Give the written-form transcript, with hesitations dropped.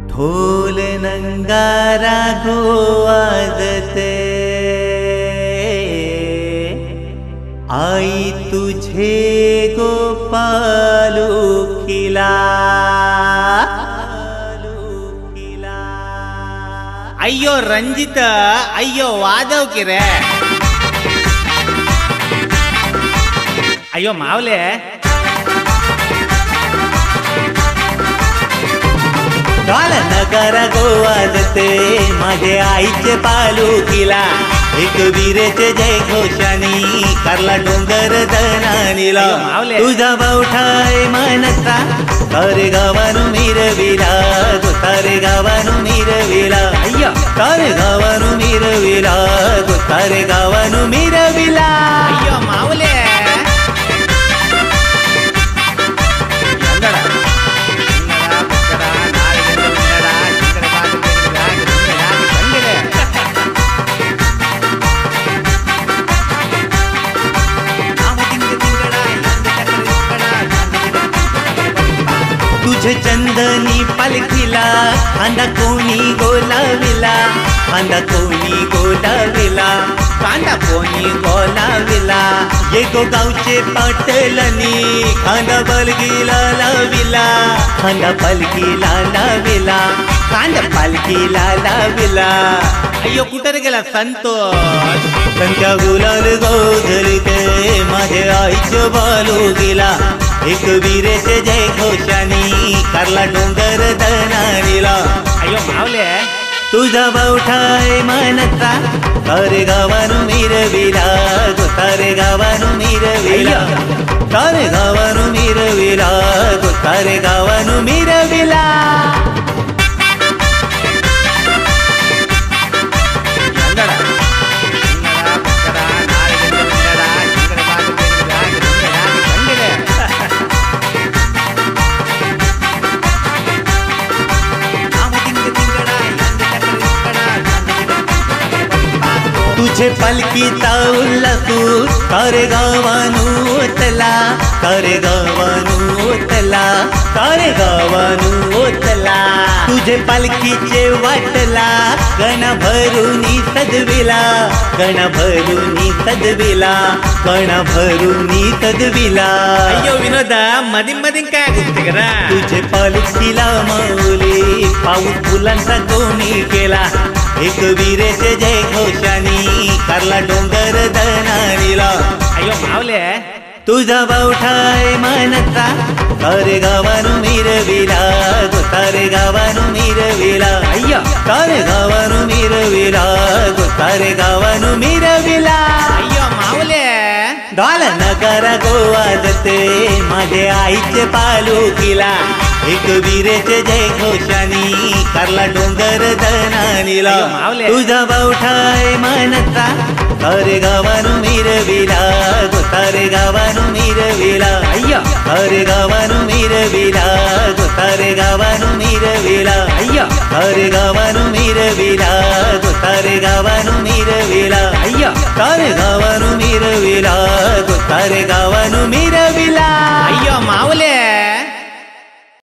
ढोल नंगारा गो वाजते, आई तुझे गोपालू खिला. अय्यो ರಂಜಿತ, अय्यो वादव की रे. अय्यो मावले, ढोल नगारा गो वाजते, माझे आईचे पालुखीला. एक वीरेचे जय घोषानी, करला डोंगर दनानीला. तुझा बावठाय मनसा, तारे गावानु मिरविला. तारे गावानु मिरविला. अय्यो तारे गावानु मिरविला. तारे गावानु मिरविला. अय्यो मावले. तुझे चंदनी पालखीला, खांदा कोणी गोलाविला. खांदा कोणी गोलाविला. खांदा कोणी गोलाविला. येगो गावचे पाटलनी, खांदा पालखीला लाविला. खांदा पालखीला लाविला. खांदा पालखीला लाविला. अय्यो कुठे गेला संतोष. संख्या गुलाल गोधरते, माझे आईचं बालू गेला. एक वीरेचे जय घोषानी, करला डोंगर दनानीला. अय्यो मावले, तुझा बावठाय मनसा, तारे गावानु मिरविला. तारे गावानु मिरविला. तारे गावानु मिरविला. तारे गावानु मिरविला. तुझे पालखीचा उल्हासूर, तारे गावानु ओतला. तारे गावानु ओतला. तारे गावानु ओतला. तुझे पालखीचे वाटला, गण भरुनी सजविला. गण भरुनी सजविला. गण भरुनी सजविला. अय्यो विनोदा, मधी मधी काय गोष्टी करा. तुझे पालखीला माऊली, पाऊस फुलांचा कोणी केला. एक वीरेचे जय घोषानी, करला डोंगर दनानीला. अय्यो मावले, तुझा बावठाय मनसा, तारे गावानु मिरविला. तारे गावानु मिरविला. अय्यो तारे गावानु मिरविला. तारे गावानु मिरविला. अय्यो मावले. ढोल नगारा गो वाजते, माझे आईचे पालुखीला. एक वीरेचे जय घोषानी, करला डोंगर दनानीला. तुझा बावठाय मनसा, तारे गावानु मिरविला. तारे गावानु मिरविला. अय्यो तारे गावानु मिरविला. तारे गावानु मिरविला. अय्यो तारे गावानु मिरविला. तारे गावानु मिरविला. अय्यो तारे गावानु मिरविला. तारे गावानु मिरविला. अय्यो मावले.